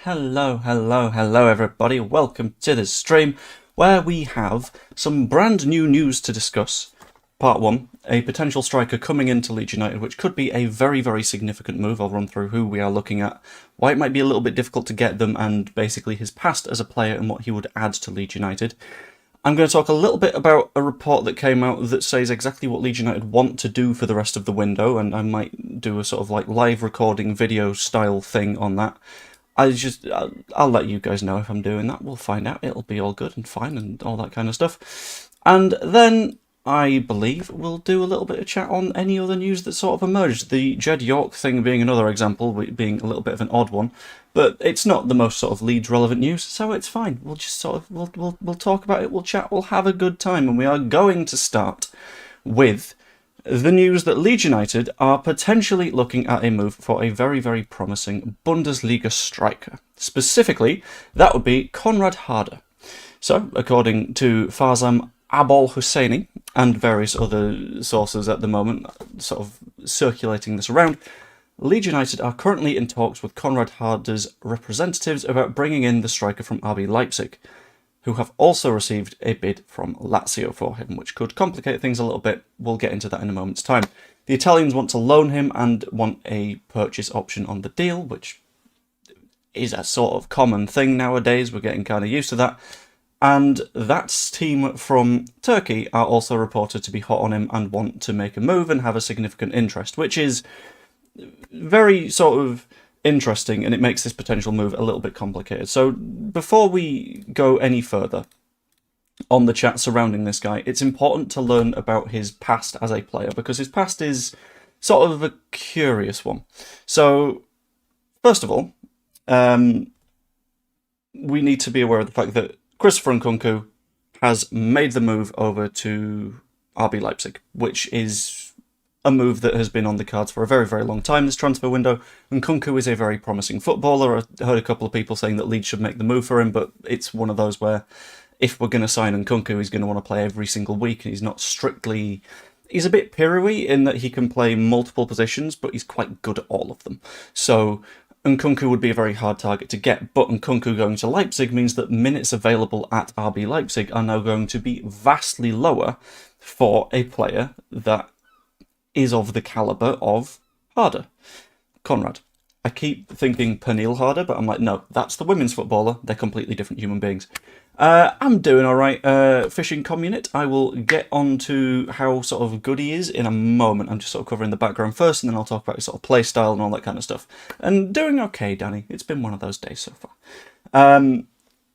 Hello everybody, welcome to this stream where we have some brand new news to discuss. Part 1, a potential striker coming into Leeds United, which could be a very significant move. I'll run through who we are looking at, why it might be a little bit difficult to get them, and basically his past as a player and what he would add to Leeds United. I'm going to talk a little bit about a report that came out that says exactly what Leeds United want to do for the rest of the window, and I might do a sort of like live recording video style thing on that. I'll let you guys know if I'm doing that. We'll find out. It'll be all good and fine and all that kind of stuff. And then I believe we'll do a little bit of chat on any other news that sort of emerged. The Jed York thing being another example, being a little bit of an odd one, but it's not the most sort of Leeds relevant news, so it's fine. We'll just sort of we'll talk about it. We'll chat. We'll have a good time, and we are going to start with the news that Leeds United are potentially looking at a move for a very promising Bundesliga striker. Specifically, that would be Conrad Harder. So, according to Farzam Abol Husseini and various other sources at the moment, sort of circulating this around, Leeds United are currently in talks with Conrad Harder's representatives about bringing in the striker from RB Leipzig, who have also received a bid from Lazio for him, which could complicate things a little bit. We'll get into that in a moment's time. The Italians want to loan him and want a purchase option on the deal, which is a sort of common thing nowadays. We're getting kind of used to that. And that team from Turkey are also reported to be hot on him and want to make a move and have a significant interest, which is very sort of interesting, and it makes this potential move a little bit complicated. So before we go any further on the chat surrounding this guy, it's important to learn about his past as a player, because his past is sort of a curious one. So first of all, we need to be aware of the fact that Christopher Nkunku has made the move over to RB Leipzig, which is a move that has been on the cards for a very long time, this transfer window. And Nkunku is a very promising footballer. I heard a couple of people saying that Leeds should make the move for him, but it's one of those where if we're going to sign Nkunku, he's going to want to play every single week, and he's not strictly... He's a bit Pirou-y in that he can play multiple positions, but he's quite good at all of them. So Nkunku would be a very hard target to get, but Nkunku going to Leipzig means that minutes available at RB Leipzig are now going to be vastly lower for a player that is of the calibre of Harder. Conrad. I keep thinking Pernille Harder, but I'm like, no, that's the women's footballer. They're completely different human beings. I'm doing alright, Fishing Communit. I will get on to how sort of good he is in a moment. I'm just sort of covering the background first, and then I'll talk about his sort of play style and all that kind of stuff. And doing okay, Danny. It's been one of those days so far.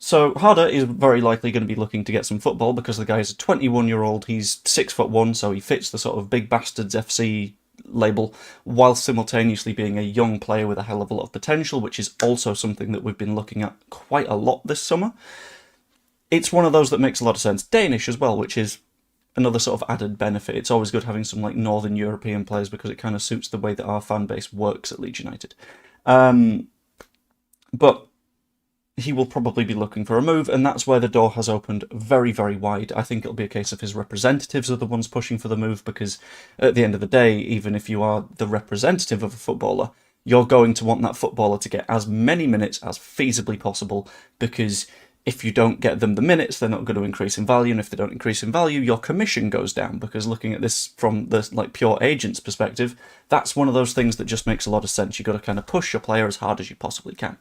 So Harder is very likely going to be looking to get some football because the guy is a 21-year-old. He's 6'1", so he fits the sort of Big Bastards FC label, while simultaneously being a young player with a high level of potential, which is also something that we've been looking at quite a lot this summer. It's one of those that makes a lot of sense. Danish as well, which is another sort of added benefit. It's always good having some like Northern European players because it kind of suits the way that our fan base works at Leeds United. But he will probably be looking for a move, and that's where the door has opened very wide. I think it'll be a case of his representatives are the ones pushing for the move, because at the end of the day, even if you are the representative of a footballer, you're going to want that footballer to get as many minutes as feasibly possible, because if you don't get them the minutes, they're not going to increase in value, and if they don't increase in value, your commission goes down, because looking at this from the like pure agent's perspective, that's one of those things that just makes a lot of sense. You've got to kind of push your player as hard as you possibly can.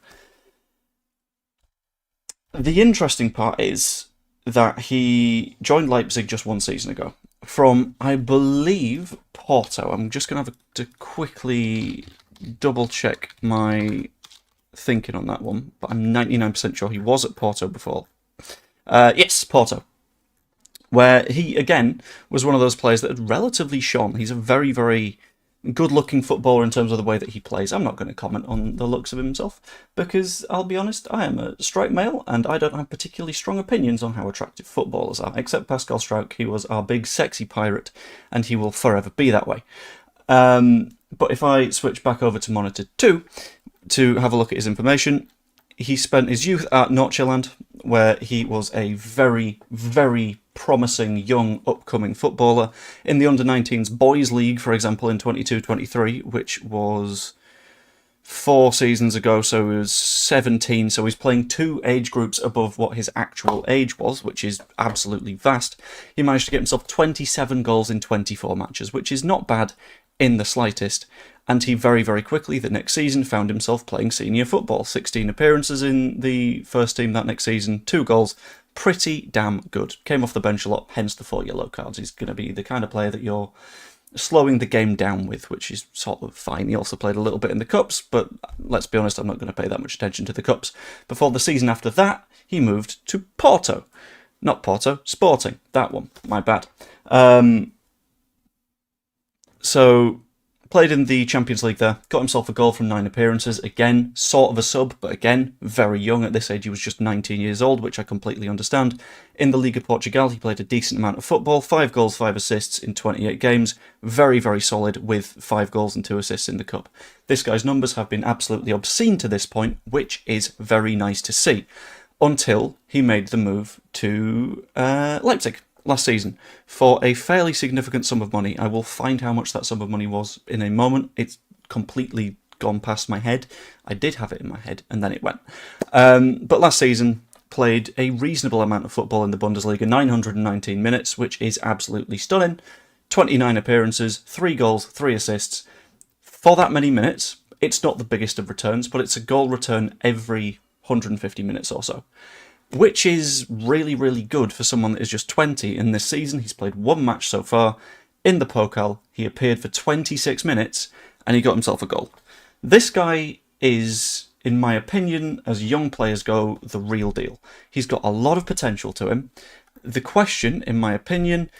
The interesting part is that he joined Leipzig just one season ago from, I believe, Porto. I'm just going to have to quickly double-check my thinking on that one, but I'm 99% sure he was at Porto before. Yes, Porto, where he, again, was one of those players that had relatively shone. He's a very good-looking footballer in terms of the way that he plays. I'm not going to comment on the looks of himself, because I'll be honest, I am a straight male, and I don't have particularly strong opinions on how attractive footballers are, except Pascal Struijk. He was our big sexy pirate, and he will forever be that way. But if I switch back over to Monitor 2 to have a look at his information, he spent his youth at Nordsjælland, where he was a very promising young upcoming footballer in the under-19s boys league, for example, in 22-23, which was 4 seasons ago, so he was 17, so he's playing 2 age groups above what his actual age was, which is absolutely vast. He managed to get himself 27 goals in 24 matches, which is not bad in the slightest, and he very, very quickly, the next season, found himself playing senior football. 16 appearances in the first team that next season, 2 goals, pretty damn good. Came off the bench a lot, hence the 4 yellow cards. He's going to be the kind of player that you're slowing the game down with, which is sort of fine. He also played a little bit in the Cups, but let's be honest, I'm not going to pay that much attention to the Cups. Before the season after that, he moved to Porto. Not Porto, Sporting. That one, my bad. So, played in the Champions League there, got himself a goal from 9 appearances, again, sort of a sub, but again, very young. At this age, he was just 19 years old, which I completely understand. In the Liga Portugal, he played a decent amount of football, 5 goals, 5 assists in 28 games, very, very solid, with 5 goals and 2 assists in the Cup. This guy's numbers have been absolutely obscene to this point, which is very nice to see, until he made the move to Leipzig last season for a fairly significant sum of money. I will find how much that sum of money was in a moment. It's completely gone past my head. I did have it in my head, and then it went. But last season, played a reasonable amount of football in the Bundesliga, 919 minutes, which is absolutely stunning. 29 appearances, 3 goals, 3 assists. For that many minutes, it's not the biggest of returns, but it's a goal return every 150 minutes or so, which is really, really good for someone that is just 20. In this season, he's played 1 match so far. In the Pokal, he appeared for 26 minutes, and he got himself a goal. This guy is, in my opinion, as young players go, the real deal. He's got a lot of potential to him. The question, in my opinion,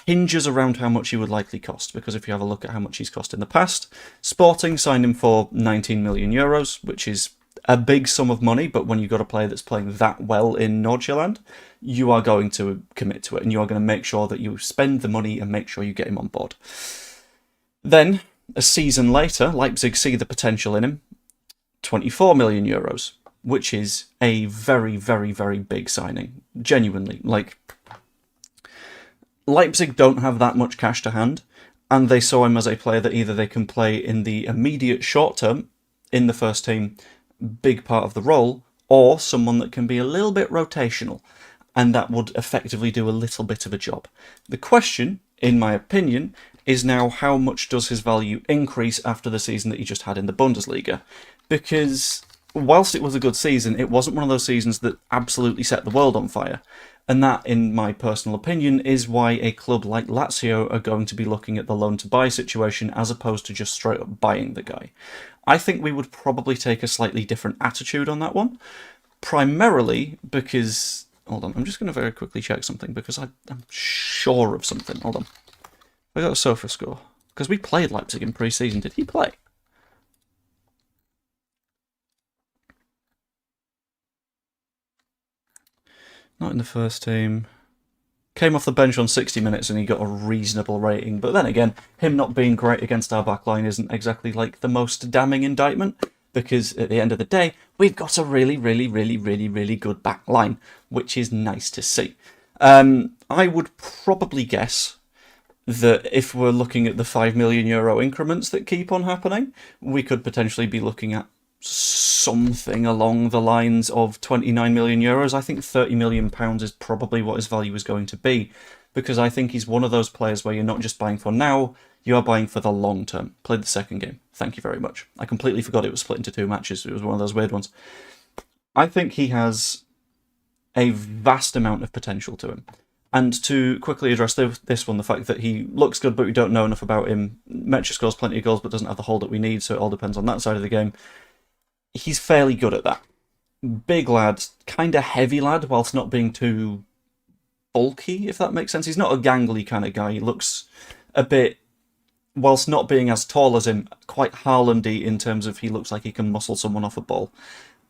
hinges around how much he would likely cost, because if you have a look at how much he's cost in the past, Sporting signed him for 19 million euros, which is a big sum of money, but when you've got a player that's playing that well in Nordjylland, you are going to commit to it, and you are going to make sure that you spend the money and make sure you get him on board. Then, a season later, Leipzig see the potential in him, 24 million euros, which is a very, very, very big signing. Genuinely. Leipzig don't have that much cash to hand, and they saw him as a player that either they can play in the immediate short term, in the first team, big part of the role, or someone that can be a little bit rotational, and that would effectively do a little bit of a job. The question, in my opinion, is now how much does his value increase after the season that he just had in the Bundesliga? Because whilst it was a good season, it wasn't one of those seasons that absolutely set the world on fire. And that, in my personal opinion, is why a club like Lazio are going to be looking at the loan-to-buy situation as opposed to just straight up buying the guy. I think we would probably take a slightly different attitude on that one, primarily because... Hold on, I'm just going to very quickly check something, because I'm sure of something. Hold on. I got a sofa score. Because we played Leipzig in pre-season. Did he play? Not in the first team. Came off the bench on 60 minutes and he got a reasonable rating. But then again, him not being great against our backline isn't exactly like the most damning indictment, because at the end of the day, we've got a really, really, really, really, really good backline, which is nice to see. I would probably guess that if we're looking at the €5 million increments that keep on happening, we could potentially be looking at something along the lines of 29 million euros. I think 30 million pounds is probably what his value is going to be, because I think he's one of those players where you're not just buying for now, you are buying for the long term. Played the second game. Thank you very much. I completely forgot it was split into 2 matches. It was one of those weird ones. I think he has a vast amount of potential to him. And to quickly address this one, the fact that he looks good but we don't know enough about him. Mecha scores plenty of goals but doesn't have the hold that we need, so it all depends on that side of the game. He's fairly good at that. Big lad, kind of heavy lad, whilst not being too bulky, if that makes sense. He's not a gangly kind of guy. He looks a bit, whilst not being as tall as him, quite Haaland-y in terms of he looks like he can muscle someone off a ball.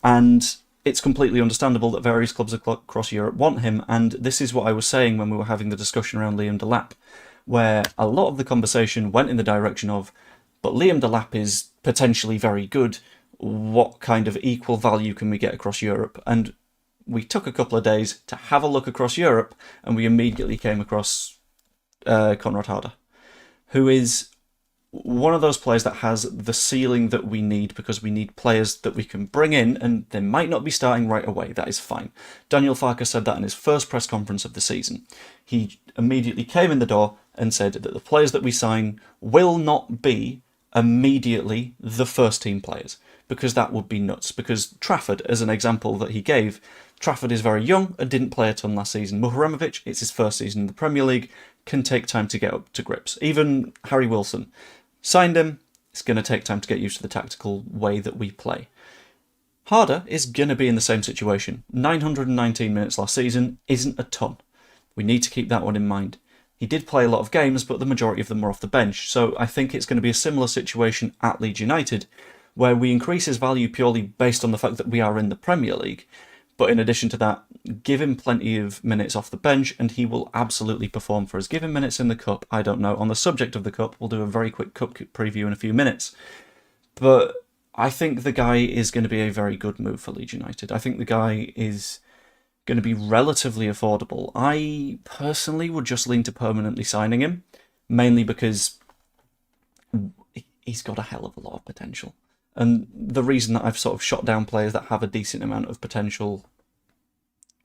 And it's completely understandable that various clubs across Europe want him, and this is what I was saying when we were having the discussion around Liam Delap, where a lot of the conversation went in the direction of, but Liam Delap is potentially very good, what kind of equal value can we get across Europe? And we took a couple of days to have a look across Europe, and we immediately came across Conrad, who is one of those players that has the ceiling that we need, because we need players that we can bring in, and they might not be starting right away. That is fine. Daniel Farke said that in his first press conference of the season. He immediately came in the door and said that the players that we sign will not be immediately the first team players, because that would be nuts. Because Trafford, as an example that he gave, Trafford is very young and didn't play a ton last season. Mudryk, it's his first season in the Premier League, can take time to get up to grips. Even Harry Wilson, signed him, it's going to take time to get used to the tactical way that we play. Harder is going to be in the same situation. 919 minutes last season isn't a ton. We need to keep that one in mind. He did play a lot of games, but the majority of them were off the bench, so I think it's going to be a similar situation at Leeds United, where we increase his value purely based on the fact that we are in the Premier League. But in addition to that, give him plenty of minutes off the bench and he will absolutely perform for us. Give him minutes in the Cup, I don't know. On the subject of the Cup, we'll do a very quick Cup preview in a few minutes. But I think the guy is going to be a very good move for Leeds United. I think the guy is going to be relatively affordable. I personally would just lean to permanently signing him, mainly because he's got a hell of a lot of potential. And the reason that I've sort of shot down players that have a decent amount of potential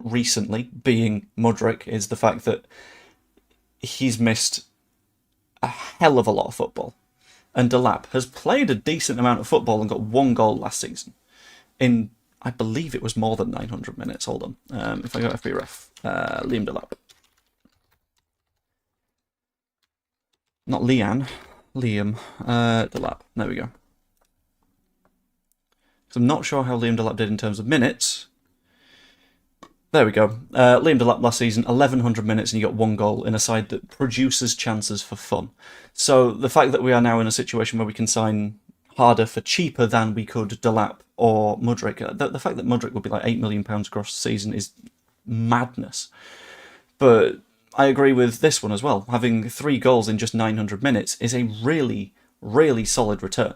recently, being Mudryk, is the fact that he's missed a hell of a lot of football. And Delap has played a decent amount of football and got 1 goal last season. In, I believe it was more than 900 minutes. Hold on. If I go FBref, Liam Delap. Not Liam Delap. There we go. I'm not sure how Liam Delap did in terms of minutes. There we go. Liam Delap last season, 1,100 minutes, and he got 1 goal in a side that produces chances for fun. So the fact that we are now in a situation where we can sign Harder for cheaper than we could Delap or Mudryk, the fact that Mudryk would be like £8 million across the season is madness. But I agree with this one as well. Having 3 goals in just 900 minutes is a really, really solid return.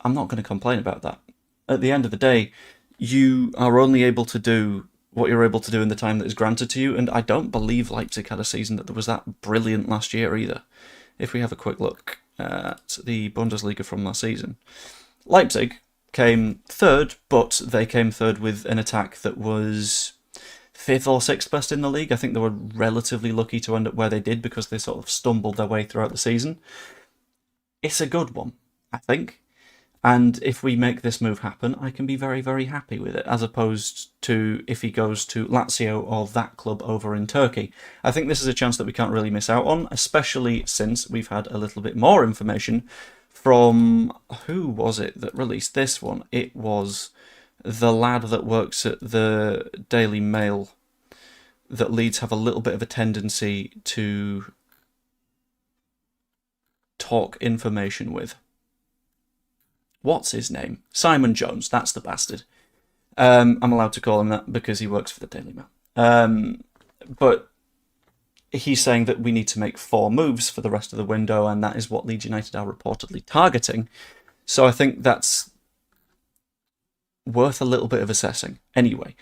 I'm not going to complain about that. At the end of the day, you are only able to do what you're able to do in the time that is granted to you, and I don't believe Leipzig had a season that was that brilliant last year either. If we have a quick look at the Bundesliga from last season, Leipzig came third, but they came third with an attack that was 5th or 6th best in the league. I think they were relatively lucky to end up where they did because they sort of stumbled their way throughout the season. It's a good one, I think. And if we make this move happen, I can be very, very happy with it, as opposed to if he goes to Lazio or that club over in Turkey. I think this is a chance that we can't really miss out on, especially since we've had a little bit more information from... Who was it that released this one? It was the lad that works at the Daily Mail, that Leeds have a little bit of a tendency to talk information with. What's his name? Simon Jones, that's the bastard. I'm allowed to call him that because he works for the Daily Mail. But he's saying that we need to make 4 moves for the rest of the window, and that is what Leeds United are reportedly targeting. So I think that's worth a little bit of assessing. Anyway,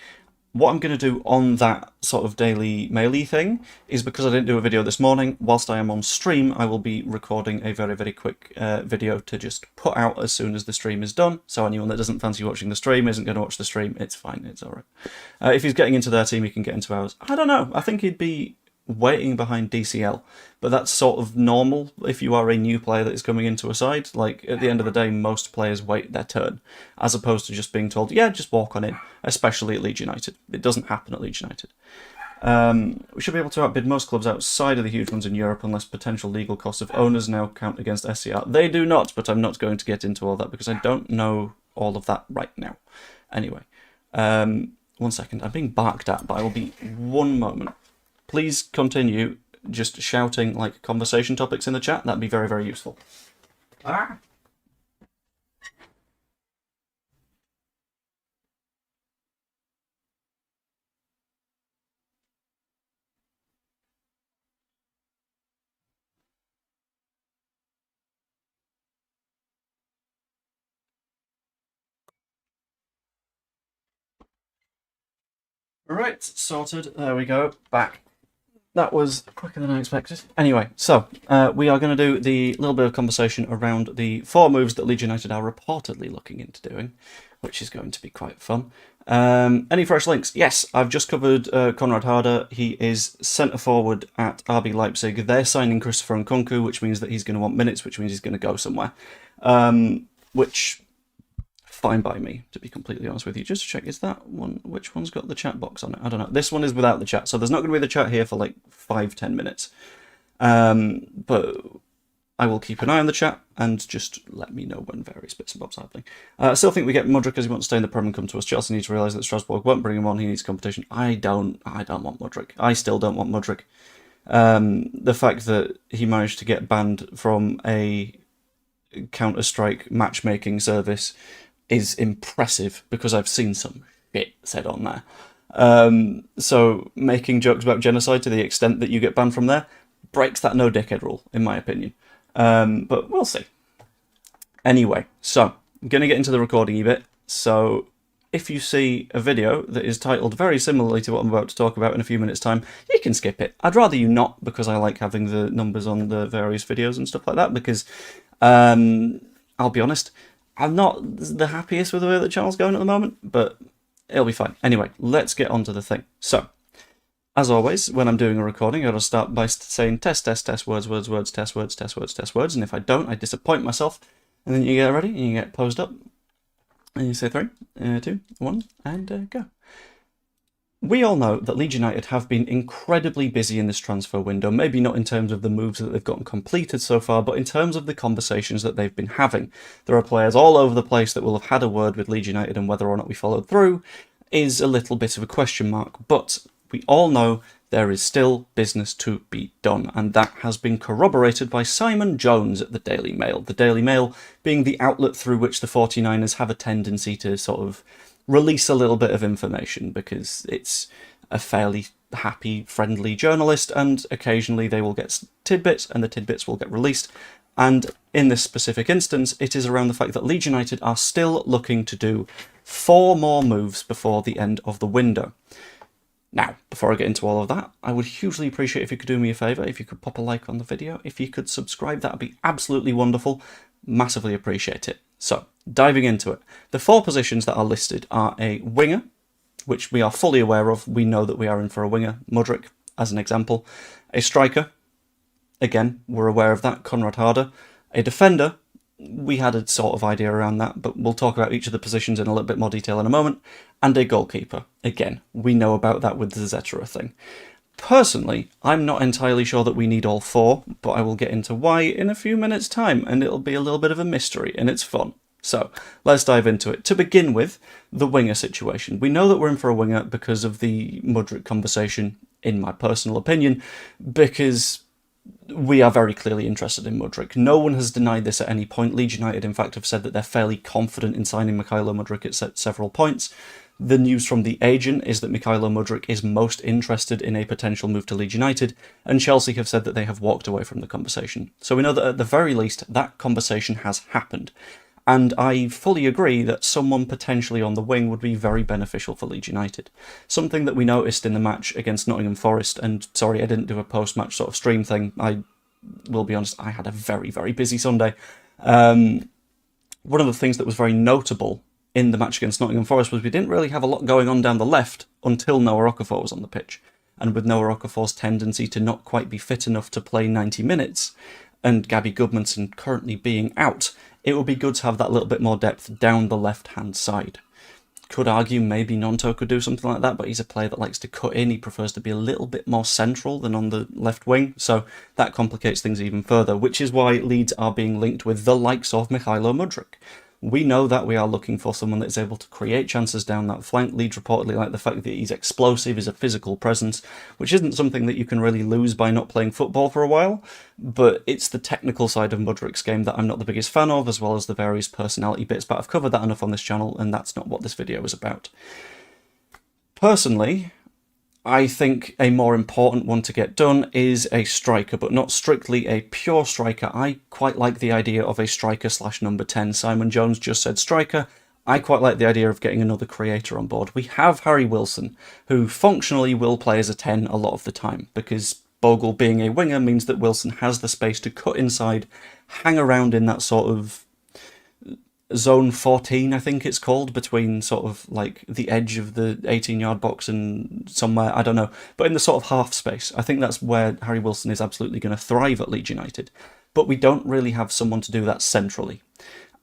what I'm going to do on that sort of Daily Mail-y thing is, because I didn't do a video this morning, whilst I am on stream, I will be recording a very, very quick video to just put out as soon as the stream is done. So anyone that doesn't fancy watching the stream isn't going to watch the stream. It's fine. It's all right. If he's getting into their team, he can get into ours. I don't know. I think he'd be waiting behind DCL, but that's sort of normal if you are a new player that is coming into a side. Like, at the end of the day, most players wait their turn, as opposed to just being told, yeah, just walk on in, especially at Leeds United. It doesn't happen at Leeds United. We should be able to outbid most clubs outside of the huge ones in Europe, unless potential legal costs of owners now count against SCR. They do not, but I'm not going to get into all that because I don't know all of that right now. Anyway, 1 second. I'm being barked at, but I will be 1 moment. Please continue just shouting like conversation topics in the chat. That'd be very, very useful. Ah. Right, sorted. There we go. Back. that was quicker than I expected. Anyway, so we are going to do the little bit of conversation around the 4 moves that Leeds United are reportedly looking into doing, which is going to be quite fun. Any fresh links? Yes, I've just covered Conrad Harder. He is centre forward at RB Leipzig. They're signing Christopher Nkunku, which means that he's going to want minutes, which means he's going to go somewhere. Which, fine by me, to be completely honest with you. Just to check, is that one, which one's got the chat box on it? I don't know. This one is without the chat, so there's not going to be the chat here for like 5-10 minutes. But I will keep an eye on the chat and just let me know when various bits and bobs are happening. I still think we get Mudryk because he wants to stay in the Prem and come to us. Chelsea needs to realise that Strasbourg won't bring him on. He needs competition. I don't want Mudryk. I still don't want Mudryk. The fact that he managed to get banned from a Counter-Strike matchmaking service is impressive because I've seen some shit said on there. So making jokes about genocide to the extent that you get banned from there breaks that no dickhead rule, in my opinion. But we'll see. Anyway, so I'm going to get into the recording a bit. So if you see a video that is titled very similarly to what I'm about to talk about in a few minutes' time, you can skip it. I'd rather you not, because I like having the numbers on the various videos and stuff like that, because I'll be honest, I'm not the happiest with the way the channel's going at the moment, but it'll be fine. Anyway, let's get on to the thing. So, as always, when I'm doing a recording, I'll start by saying test, test, test, words, words, words, test, words, test, words, test, words, and if I don't, I disappoint myself. And then you get ready, and you get posed up, and you say 3, 2, 1, and go. We all know that Leeds United have been incredibly busy in this transfer window, maybe not in terms of the moves that they've gotten completed so far, but in terms of the conversations that they've been having. There are players all over the place that will have had a word with Leeds United, and whether or not we followed through is a little bit of a question mark, but we all know there is still business to be done, and that has been corroborated by Simon Jones at the Daily Mail. The Daily Mail being the outlet through which the 49ers have a tendency to sort of release a little bit of information, because it's a fairly happy, friendly journalist, and occasionally they will get tidbits, and the tidbits will get released. And in this specific instance, it is around the fact that Leeds United are still looking to do 4 more moves before the end of the window. Now, before I get into all of that, I would hugely appreciate if you could do me a favour, if you could pop a like on the video, if you could subscribe, that would be absolutely wonderful. Massively appreciate it. So, diving into it. The 4 positions that are listed are a winger, which we are fully aware of. We know that we are in for a winger, Mudryk, as an example. A striker, again, we're aware of that, Conrad Harder. A defender, we had a sort of idea around that, but we'll talk about each of the positions in a little bit more detail in a moment. And a goalkeeper, again, we know about that with the Zetera thing. Personally, I'm not entirely sure that we need all 4, but I will get into why in a few minutes' time, and it'll be a little bit of a mystery, and it's fun. So, let's dive into it. To begin with, the winger situation. We know that we're in for a winger because of the Mudryk conversation, in my personal opinion, because we are very clearly interested in Mudryk. No one has denied this at any point. Leeds United, in fact, have said that they're fairly confident in signing Mykhailo Mudryk at several points. The news from the agent is that Mykhailo Mudryk is most interested in a potential move to Leeds United, and Chelsea have said that they have walked away from the conversation. So we know that at the very least, that conversation has happened. And I fully agree that someone potentially on the wing would be very beneficial for Leeds United. Something that we noticed in the match against Nottingham Forest, and sorry I didn't do a post-match sort of stream thing, I will be honest, I had a very, very busy Sunday. One of the things that was very notable in the match against Nottingham Forest was we didn't really have a lot going on down the left until Noah Okafor was on the pitch. And with Noah Okafor's tendency to not quite be fit enough to play 90 minutes, and Gabby Goodmanson currently being out, it would be good to have that little bit more depth down the left-hand side. Could argue maybe Nonto could do something like that, but he's a player that likes to cut in. He prefers to be a little bit more central than on the left wing, so that complicates things even further, which is why Leeds are being linked with the likes of Mykhailo Mudryk. We know that we are looking for someone that is able to create chances down that flank. Leeds reportedly like the fact that he's explosive, he's a physical presence, which isn't something that you can really lose by not playing football for a while, but it's the technical side of Mudryk's game that I'm not the biggest fan of, as well as the various personality bits, but I've covered that enough on this channel, and that's not what this video is about. Personally, I think a more important one to get done is a striker, but not strictly a pure striker. I quite like the idea of a striker / number 10. Simon Jones just said striker. I quite like the idea of getting another creator on board. We have Harry Wilson, who functionally will play as a 10 a lot of the time, because Bogle being a winger means that Wilson has the space to cut inside, hang around in that sort of zone 14, I think it's called, between sort of like the edge of the 18-yard box and somewhere, I don't know, but in the sort of half space. I think that's where Harry Wilson is absolutely going to thrive at Leeds United. But we don't really have someone to do that centrally.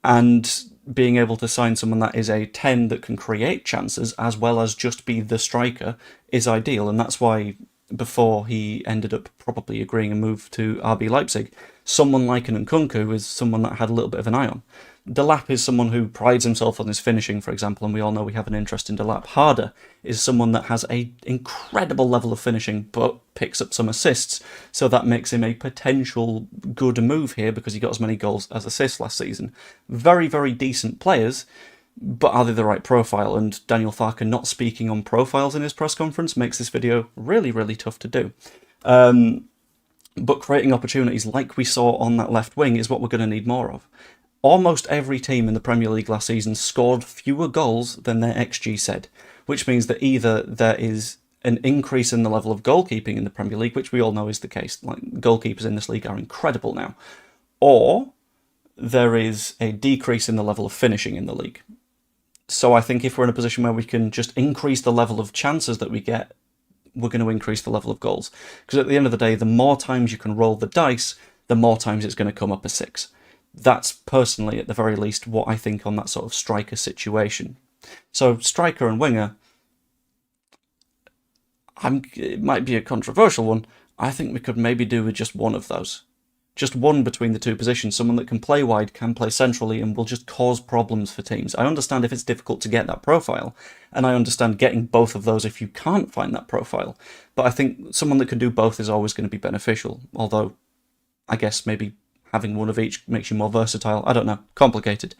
And being able to sign someone that is a 10 that can create chances as well as just be the striker is ideal. And that's why before he ended up probably agreeing a move to RB Leipzig, someone like an Nkunku is someone that I had a little bit of an eye on. Delap is someone who prides himself on his finishing, for example, and we all know we have an interest in Delap. Harder is someone that has an incredible level of finishing, but picks up some assists, so that makes him a potential good move here because he got as many goals as assists last season. Very, very decent players, but are they the right profile? And Daniel Farke not speaking on profiles in his press conference makes this video really, really tough to do. But creating opportunities like we saw on that left wing is what we're going to need more of. Almost every team in the Premier League last season scored fewer goals than their XG said, which means that either there is an increase in the level of goalkeeping in the Premier League, which we all know is the case, like goalkeepers in this league are incredible now, or there is a decrease in the level of finishing in the league. So I think if we're in a position where we can just increase the level of chances that we get, we're going to increase the level of goals. Because at the end of the day, the more times you can roll the dice, the more times it's going to come up a 6. That's personally, at the very least, what I think on that sort of striker situation. So striker and winger, it might be a controversial one. I think we could maybe do with just one of those. Just one between the two positions, someone that can play wide, can play centrally, and will just cause problems for teams. I understand if it's difficult to get that profile, and I understand getting both of those if you can't find that profile. But I think someone that can do both is always going to be beneficial, although I guess maybe having one of each makes you more versatile. I don't know. Complicated.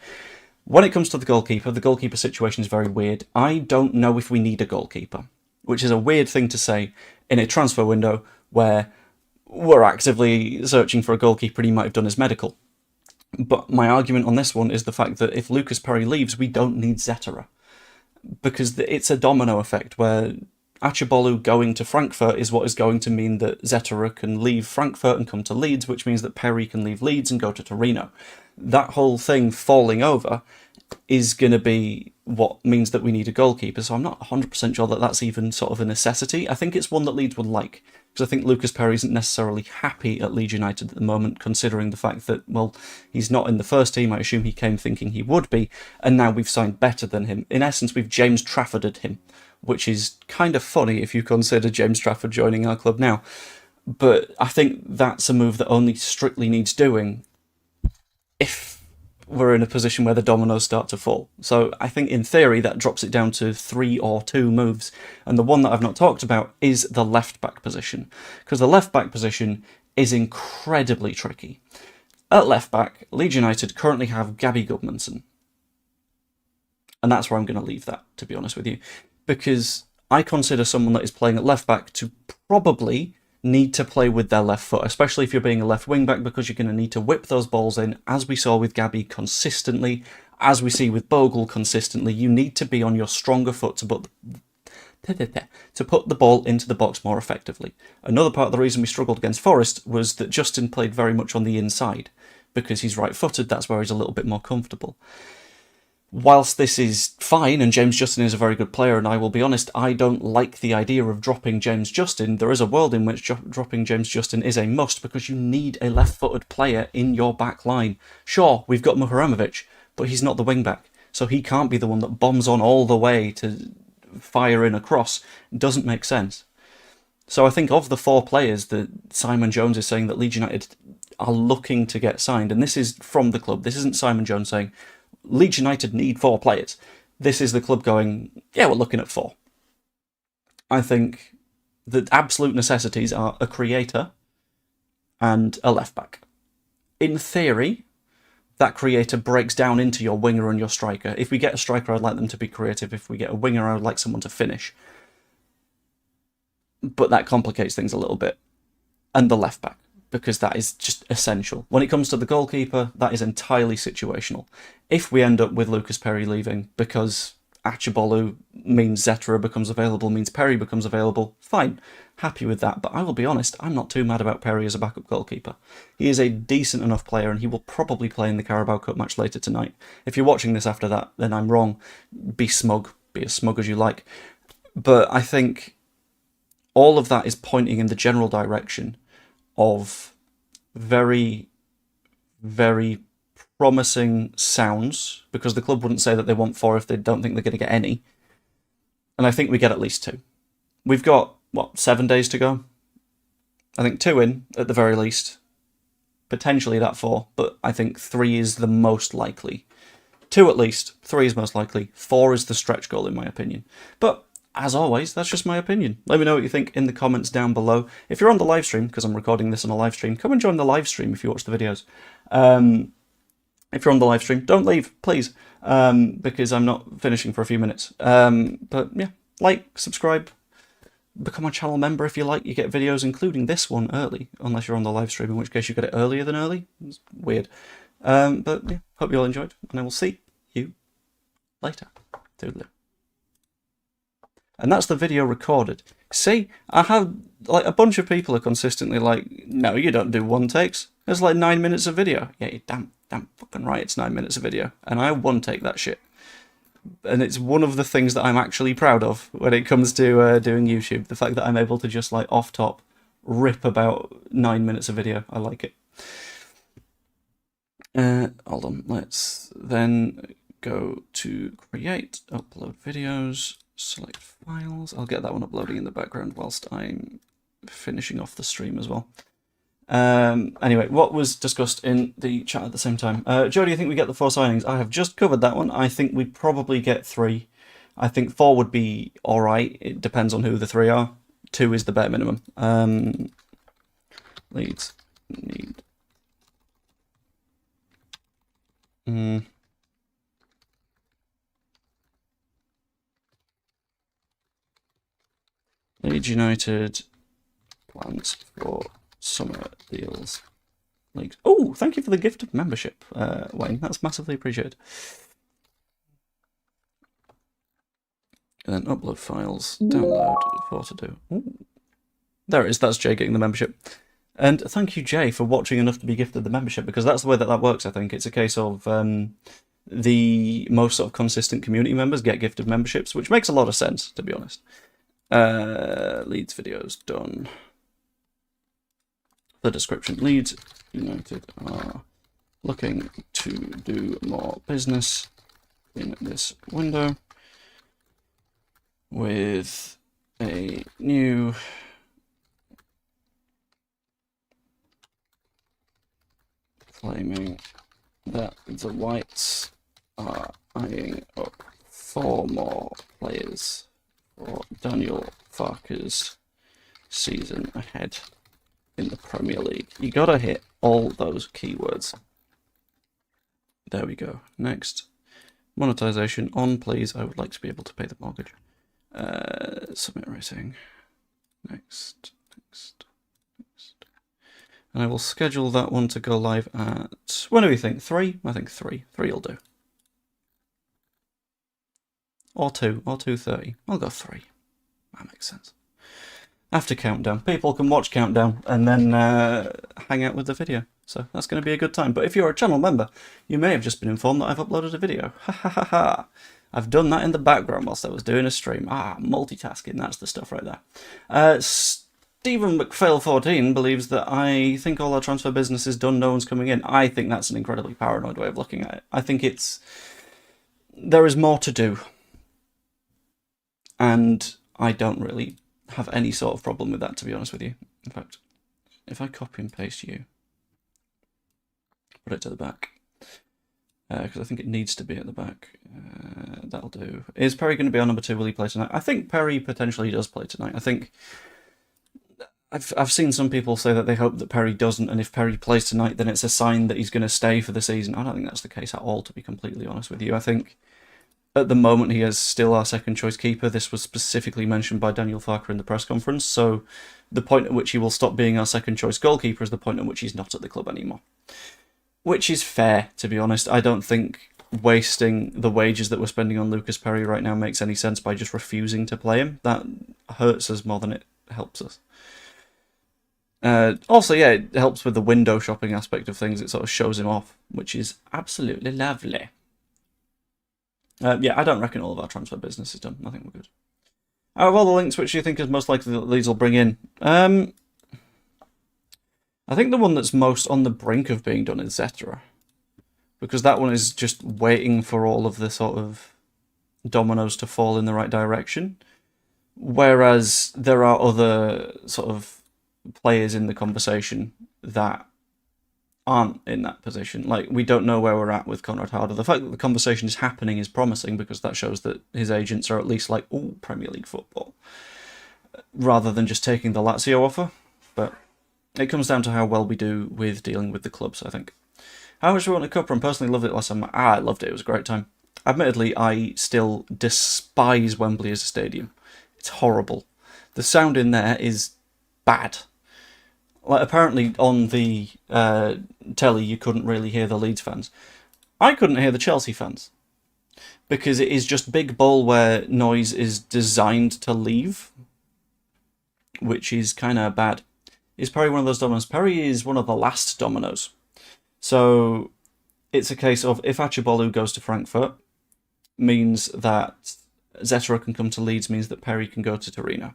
When it comes to the goalkeeper situation is very weird. I don't know if we need a goalkeeper, which is a weird thing to say in a transfer window where we're actively searching for a goalkeeper and he might have done his medical. But my argument on this one is the fact that if Lucas Perry leaves, we don't need Zetterer. Because it's a domino effect where Archibolu going to Frankfurt is what is going to mean that Zetterer can leave Frankfurt and come to Leeds, which means that Perry can leave Leeds and go to Torino. That whole thing falling over is going to be what means that we need a goalkeeper, so I'm not 100% sure that that's even sort of a necessity. I think it's one that Leeds would like, because I think Lucas Perry isn't necessarily happy at Leeds United at the moment, considering the fact that, well, he's not in the first team. I assume he came thinking he would be, and now we've signed better than him. In essence, we've James Trafforded him, which is kind of funny if you consider James Trafford joining our club now. But I think that's a move that only strictly needs doing if we're in a position where the dominoes start to fall. So I think in theory that drops it down to 3 or 2 moves. And the one that I've not talked about is the left-back position, because the left-back position is incredibly tricky. At left-back, Leeds United currently have Gabby Goodmanson. And that's where I'm going to leave that, to be honest with you, because I consider someone that is playing at left-back to probably need to play with their left foot, especially if you're being a left wing back, because you're going to need to whip those balls in, as we saw with Gabby consistently, as we see with Bogle consistently. You need to be on your stronger foot to put the ball into the box more effectively. Another part of the reason we struggled against Forest was that Justin played very much on the inside, because he's right-footed. That's where he's a little bit more comfortable. Whilst this is fine, and James Justin is a very good player, and I will be honest, I don't like the idea of dropping James Justin. There is a world in which dropping James Justin is a must, because you need a left-footed player in your back line. Sure, we've got Muharamovic, but he's not the wing-back, so he can't be the one that bombs on all the way to fire in a cross. It doesn't make sense. So I think of the 4 players that Simon Jones is saying that Leeds United are looking to get signed, and this is from the club, this isn't Simon Jones saying Leeds United need 4 players. This is the club going, yeah, we're looking at 4. I think the absolute necessities are a creator and a left-back. In theory, that creator breaks down into your winger and your striker. If we get a striker, I'd like them to be creative. If we get a winger, I would like someone to finish. But that complicates things a little bit. And the left-back, because that is just essential. When it comes to the goalkeeper, that is entirely situational. If we end up with Lucas Perry leaving, because Achibolu means Zetera becomes available, means Perry becomes available. Fine, happy with that. But I will be honest, I'm not too mad about Perry as a backup goalkeeper. He is a decent enough player, and he will probably play in the Carabao Cup match later tonight. If you're watching this after that, then I'm wrong. Be smug. Be as smug as you like. But I think all of that is pointing in the general direction of very, very promising sounds, because the club wouldn't say that they want 4 if they don't think they're going to get any. And I think we get at least 2. We've got, 7 days to go? I think 2 in, at the very least. Potentially that 4, but I think 3 is the most likely. 2 at least, 3 is most likely. 4 is the stretch goal, in my opinion. But, as always, that's just my opinion. Let me know what you think in the comments down below. If you're on the live stream, because I'm recording this on a live stream, come and join the live stream if you watch the videos. If you're on the live stream, don't leave, please, because I'm not finishing for a few minutes. But yeah, like, subscribe, become a channel member if you like. You get videos, including this one, early, unless you're on the live stream, in which case you get it earlier than early. It's weird. But yeah, hope you all enjoyed, and I will see you later. Toodaloo. And that's the video recorded. See, I have, a bunch of people are consistently like, no, you don't do one takes. There's 9 minutes of video. Yeah, you're damn fucking right, it's 9 minutes of video. And I one take that shit. And it's one of the things that I'm actually proud of when it comes to doing YouTube. The fact that I'm able to just, off top, rip about 9 minutes of video. I like it. Hold on, let's then go to create, upload videos. Select files. I'll get that one uploading in the background whilst I'm finishing off the stream as well. Anyway, what was discussed in the chat at the same time? Joe, do you think we get the 4 signings? I have just covered that one. I think we probably get 3. I think 4 would be alright. It depends on who the 3 are. 2 is the bare minimum. Leeds need... Leeds United plans for summer deals. Oh, thank you for the gift of membership, Wayne. That's massively appreciated. And then upload files, download, 4 to do. Ooh. There it is, that's Jay getting the membership. And thank you, Jay, for watching enough to be gifted the membership, because that's the way that that works, I think. It's a case of the most sort of consistent community members get gifted memberships, which makes a lot of sense, to be honest. Leeds videos done. The description: Leeds United are looking to do more business in this window with a new claiming that the Whites are eyeing up 4 more players for Daniel Farke's season ahead in the Premier League. You gotta hit all those keywords. There we go. Next. Monetization on, please. I would like to be able to pay the mortgage. Submit rating. Next. And I will schedule that one to go live at... When do we think? 3? I think 3. 3 will do. Or 2, or 2:30. I'll go 3. That makes sense. After Countdown. People can watch Countdown and then hang out with the video. So that's going to be a good time. But if you're a channel member, you may have just been informed that I've uploaded a video. Ha ha ha ha. I've done that in the background whilst I was doing a stream. Multitasking, that's the stuff right there. Stephen McPhail14 believes that I think all our transfer business is done, no one's coming in. I think that's an incredibly paranoid way of looking at it. I think there is more to do. And I don't really have any sort of problem with that, to be honest with you. In fact, if I copy and paste you, put it to the back, because I think it needs to be at the back. That'll do. Is Perry going to be on number 2? Will he play tonight? I think Perry potentially does play tonight. I think I've seen some people say that they hope that Perry doesn't, and if Perry plays tonight, then it's a sign that he's going to stay for the season. I don't think that's the case at all, to be completely honest with you. I think at the moment, he is still our second choice keeper. This was specifically mentioned by Daniel Farke in the press conference. So the point at which he will stop being our second choice goalkeeper is the point at which he's not at the club anymore. Which is fair, to be honest. I don't think wasting the wages that we're spending on Lucas Perry right now makes any sense by just refusing to play him. That hurts us more than it helps us. Also, yeah, it helps with the window shopping aspect of things. It sort of shows him off, which is absolutely lovely. Yeah, I don't reckon all of our transfer business is done. I think we're good. Out of all the links, which do you think is most likely that Leeds will bring in? I think the one that's most on the brink of being done is Zetterer. Because that one is just waiting for all of the sort of dominoes to fall in the right direction. Whereas there are other sort of players in the conversation that aren't in that position. Like, we don't know where we're at with Conrad Harder. The fact that the conversation is happening is promising because that shows that his agents are at least like, ooh, Premier League football, rather than just taking the Lazio offer. But it comes down to how well we do with dealing with the clubs, I think. How much do we want a cup run? Personally, loved it last time. I loved it. It was a great time. Admittedly, I still despise Wembley as a stadium. It's horrible. The sound in there is bad. Like, apparently on the telly you couldn't really hear the Leeds fans. I couldn't hear the Chelsea fans. Because it is just big ball where noise is designed to leave. Which is kind of bad. Is Perry one of those dominoes? Perry is one of the last dominoes. So it's a case of if Achibolu goes to Frankfurt, means that Zetterer can come to Leeds, means that Perry can go to Torino.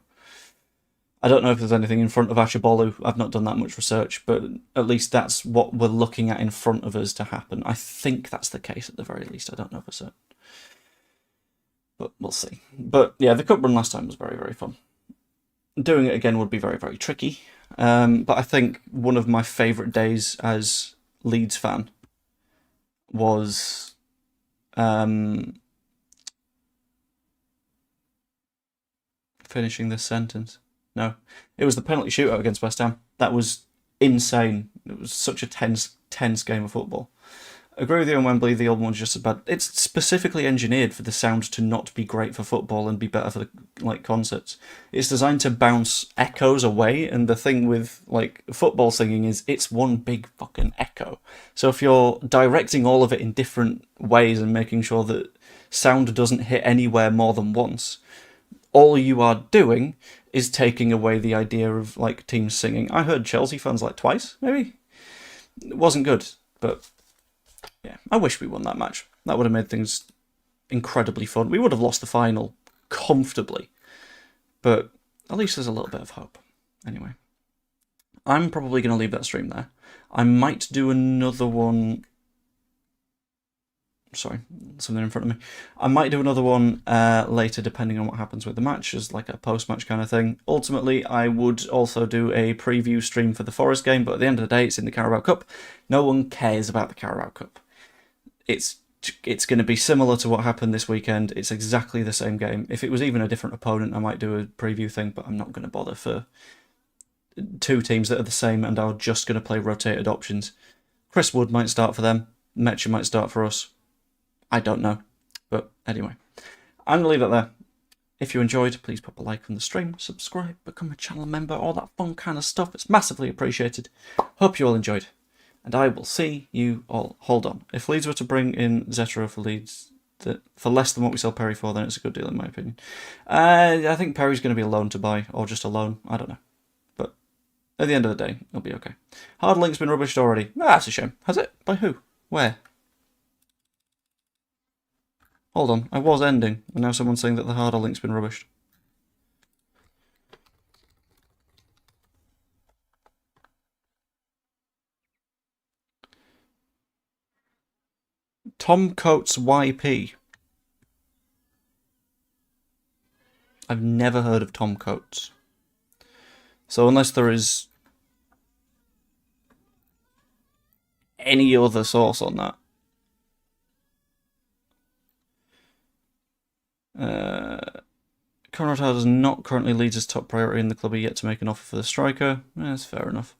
I don't know if there's anything in front of Achibolu. I've not done that much research, but at least that's what we're looking at in front of us to happen. I think that's the case at the very least. I don't know for certain. But we'll see. But yeah, the cup run last time was very, very fun. Doing it again would be very, very tricky. But I think one of my favourite days as Leeds fan was finishing this sentence. No, it was the penalty shootout against West Ham. That was insane. It was such a tense game of football. Agree with you on Wembley, the old one's just as bad. It's specifically engineered for the sound to not be great for football and be better for like concerts. It's designed to bounce echoes away, and the thing with like football singing is it's one big fucking echo. So if you're directing all of it in different ways and making sure that sound doesn't hit anywhere more than once, all you are doing is taking away the idea of like teams singing. I heard Chelsea fans like twice, maybe. It wasn't good, but yeah, I wish we won that match. That would have made things incredibly fun. We would have lost the final comfortably, but at least there's a little bit of hope. Anyway, I'm probably going to leave that stream there. I might do another one. Sorry, something in front of me. I might do another one later, depending on what happens with the match, as like a post-match kind of thing. Ultimately, I would also do a preview stream for the Forest game, but at the end of the day, it's in the Carabao Cup. No one cares about the Carabao Cup. It's going to be similar to what happened this weekend. It's exactly the same game. If it was even a different opponent, I might do a preview thing, but I'm not going to bother for two teams that are the same and are just going to play rotated options. Chris Wood might start for them. Metcha might start for us. I don't know. But anyway, I'm going to leave it there. If you enjoyed, please pop a like on the stream, subscribe, become a channel member, all that fun kind of stuff. It's massively appreciated. Hope you all enjoyed. And I will see you all. Hold on. If Leeds were to bring in Zetterer for Leeds for less than what we sell Perry for, then it's a good deal in my opinion. I think Perry's going to be a loan to buy, or just a loan. I don't know. But at the end of the day, it'll be okay. Hard link's been rubbished already. Ah, that's a shame. Has it? By who? Where? Hold on, I was ending, and now someone's saying that the harder link's been rubbished. Tom Coates YP. I've never heard of Tom Coates. So unless there is any other source on that. Conrad does not currently Leeds as top priority in the club, yet to make an offer for the striker. That's fair enough.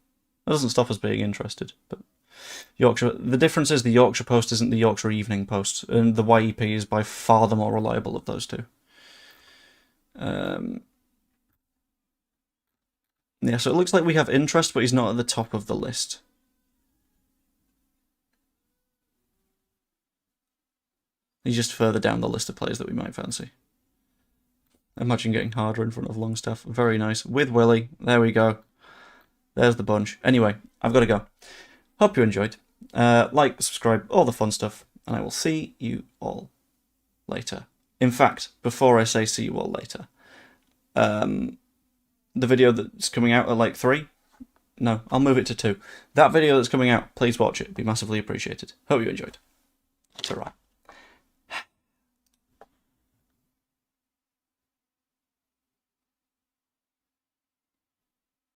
That doesn't stop us being interested. But Yorkshire, the difference is the Yorkshire Post isn't the Yorkshire Evening Post, and the YEP is by far the more reliable of those two. Yeah, so it looks like we have interest, but he's not at the top of the list. He's just further down the list of players that we might fancy. Imagine getting harder in front of Longstaff. Very nice. With Willie. There we go. There's the bunch. Anyway, I've got to go. Hope you enjoyed. Like, subscribe, all the fun stuff. And I will see you all later. In fact, before I say see you all later, the video that's coming out at like 3? No, I'll move it to 2. That video that's coming out, please watch it. It'd be massively appreciated. Hope you enjoyed. Ta-ra.